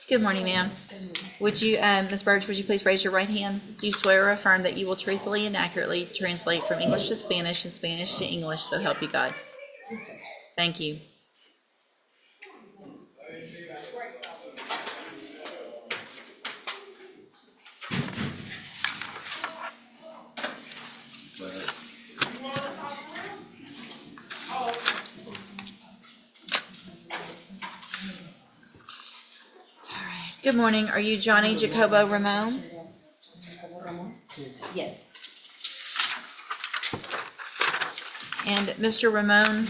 Good morning, ma'am. Would you, Ms. Burge, would you please raise your right hand? Do you swear or affirm that you will truthfully and accurately translate from English to Spanish and Spanish to English, so help you God? Thank you. Good morning. Are you Johnny Jacobo Ramon? Yes. And Mr. Ramon,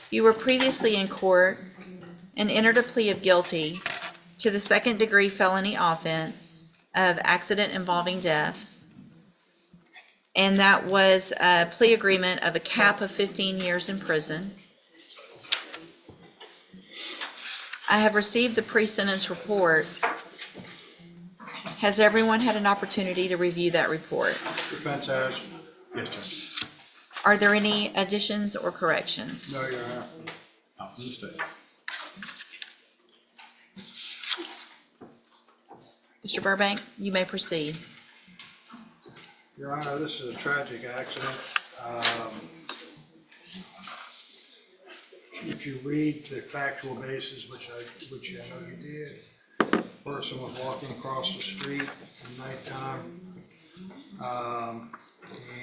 you were previously in court and entered a plea of guilty to the second-degree felony offense of accident involving death. And that was a plea agreement of a cap of 15 years in prison. I have received the pre-sentence report. Has everyone had an opportunity to review that report? Defense has. Yes, Judge. Are there any additions or corrections? No, Your Honor. Not from the state. Mr. Burbank, you may proceed. Your Honor, this is a tragic accident. If you read the factual basis, which I know you did, person was walking across the street at nighttime,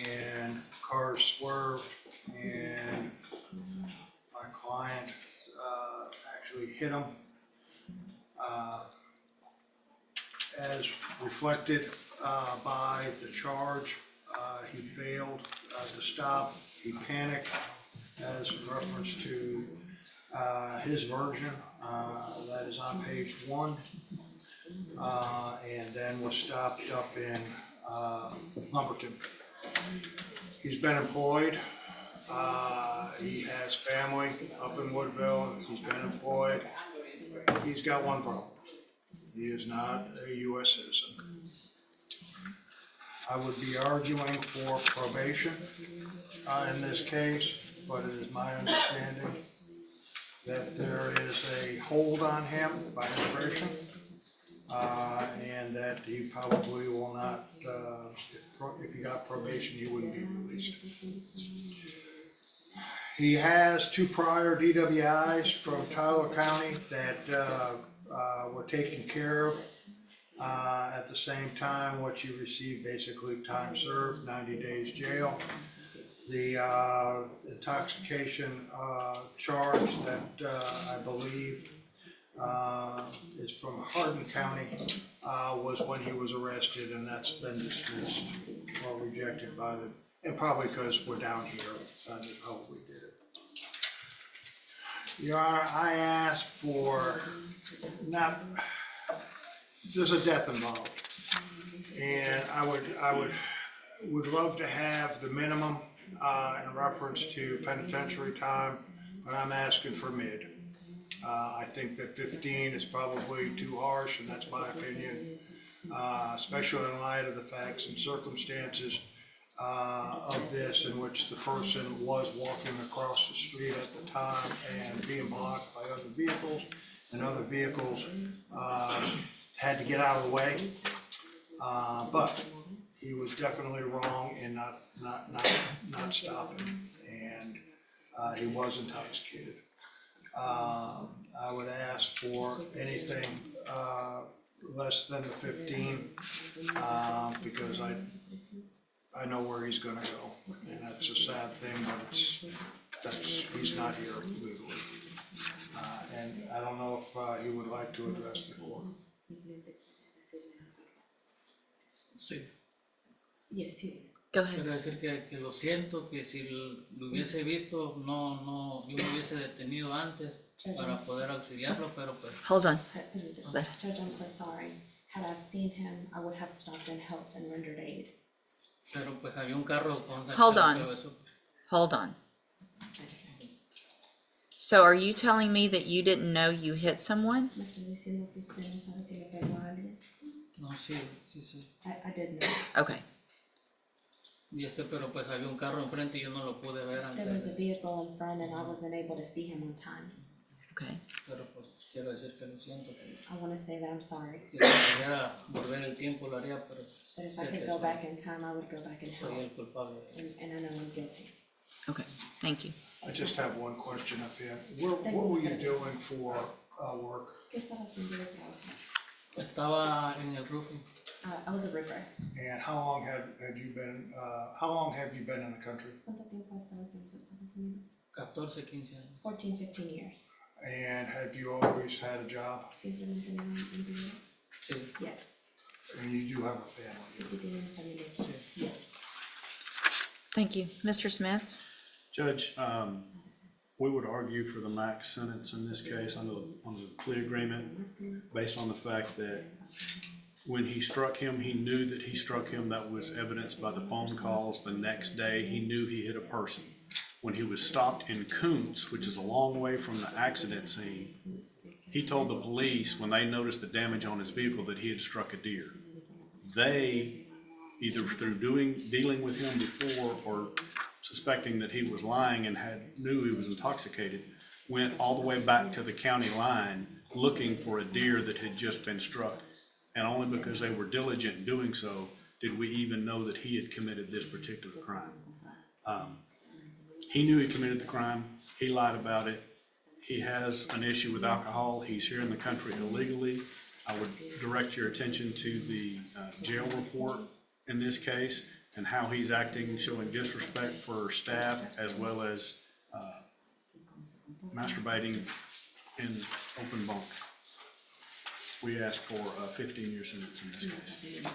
and cars swerved, and my client actually hit him. As reflected by the charge, he failed to stop. He panicked, as in reference to his version, that is on page 1, and then was stopped up in Lumberton. He's been employed. He has family up in Woodville. He's been employed. He's got one problem. He is not a U.S. citizen. I would be arguing for probation in this case, but it is my understanding that there is a hold on him by immigration, and that he probably will not, if he got probation, he wouldn't be released. He has 2 prior DWIs from Tyler County that were taken care of at the same time. What you received, basically time served, 90 days jail. The intoxication charge that I believe is from Hardin County was when he was arrested, and that's been dismissed or rejected by the, and probably because we're down here, that's how we did it. Your Honor, I asked for there's a death involved, and I would love to have the minimum in reference to penitentiary time, but I'm asking for mid. I think that 15 is probably too harsh, and that's my opinion, especially in light of the facts and circumstances of this, in which the person was walking across the street at the time and being blocked by other vehicles, and other vehicles had to get out of the way. But he was definitely wrong in not stopping, and he was intoxicated. I would ask for anything less than the 15, because I know where he's gonna go, and that's a sad thing, but he's not here legally. And I don't know if he would like to address the court. Sí, Yes, sí. Go ahead. quiero decir que lo siento, que si lo hubiese visto, yo me hubiese detenido antes para poder auxiliarlo, pero pues... Hold on. Judge, I'm so sorry. Had I seen him, I would have stopped and helped and rendered aid. Pero pues había un carro con... Hold on. Hold on. So are you telling me that you didn't know you hit someone? ¿Me está diciendo que usted no sabe que le pegó a alguien? No, sí. I did know. Okay. Pero pues había un carro enfrente y yo no lo pude ver There was antes. a vehicle in front and I wasn't able to see him on time. Okay. pero pues quiero decir que lo siento. I wanna say that I'm sorry, Que si pudiera volver el tiempo lo haría, pero but if I sé could que go soy, back in time, I would go back and soy help, el culpable. and I know I'm guilty. Okay, thank you. I just have one question up here. What were you doing for work? ¿Qué estaba haciendo de trabajo? Estaba en el roofing I was a roofer. And how long have you been in the country? ¿Cuánto tiempo has estado aquí en los Estados Unidos? 14, 15 años. 14, 15 years. And have you always had a job? ¿Siempre han tenido un empleo? Sí, Yes. And you do have a family? ¿Y si tienen familia? sí. Yes. Thank you. Mr. Smith? Judge, we would argue for the max sentence in this case on the plea agreement based on the fact that when he struck him, he knew that he struck him. That was evidenced by the phone calls. The next day, he knew he hit a person. When he was stopped in Kuntz, which is a long way from the accident scene, he told the police when they noticed the damage on his vehicle that he had struck a deer. They, either through dealing with him before or suspecting that he was lying and knew he was intoxicated, went all the way back to the county line looking for a deer that had just been struck. And only because they were diligent in doing so did we even know that he had committed this particular crime. He knew he committed the crime. He lied about it. He has an issue with alcohol. He's here in the country illegally. I would direct your attention to the jail report in this case and how he's acting, showing disrespect for staff as well as masturbating in open bunk. We ask for a 15-year sentence in this case.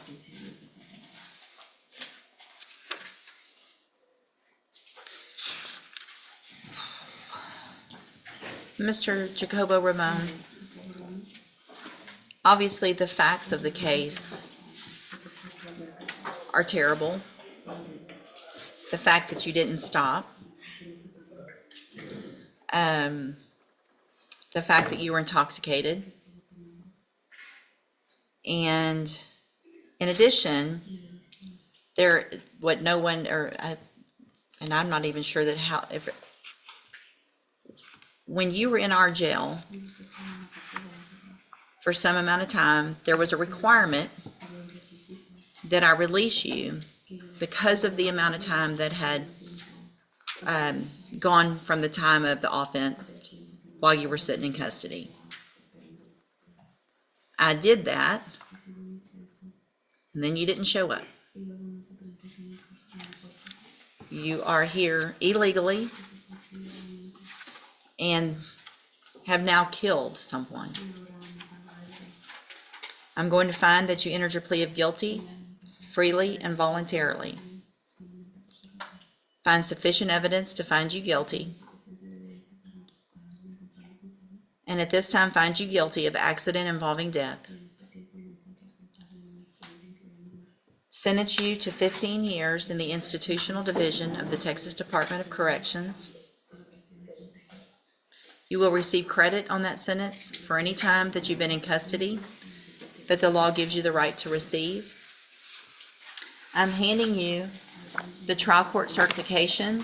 Mr. Jacobo Ramon? Obviously, the facts of the case are terrible. The fact that you didn't stop. The fact that you were intoxicated. And in addition, and I'm not even sure that when you were in our jail for some amount of time, there was a requirement that I release you because of the amount of time that had gone from the time of the offense while you were sitting in custody. I did that, and then you didn't show up. You are here illegally and have now killed someone. I'm going to find that you entered your plea of guilty freely and voluntarily. Find sufficient evidence to find you guilty. And at this time, find you guilty of accident involving death. Sentence you to 15 years in the institutional division of the Texas Department of Corrections. You will receive credit on that sentence for any time that you've been in custody that the law gives you the right to receive. I'm handing you the trial court certification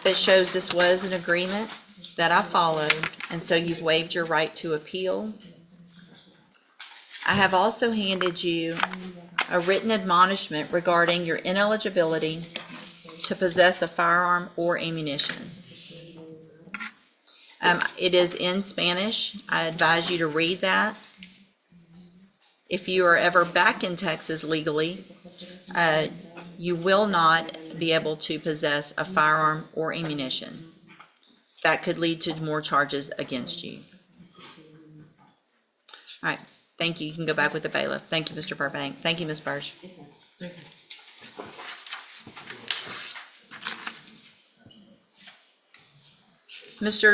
that shows this was an agreement that I followed, and so you've waived your right to appeal. I have also handed you a written admonishment regarding your ineligibility to possess a firearm or ammunition. It is in Spanish. I advise you to read that. If you are ever back in Texas legally, you will not be able to possess a firearm or ammunition. That could lead to more charges against you. All right, thank you. You can go back with the bailiff. Thank you, Mr. Burbank. Thank you, Ms. Burge. Thank you. Mr.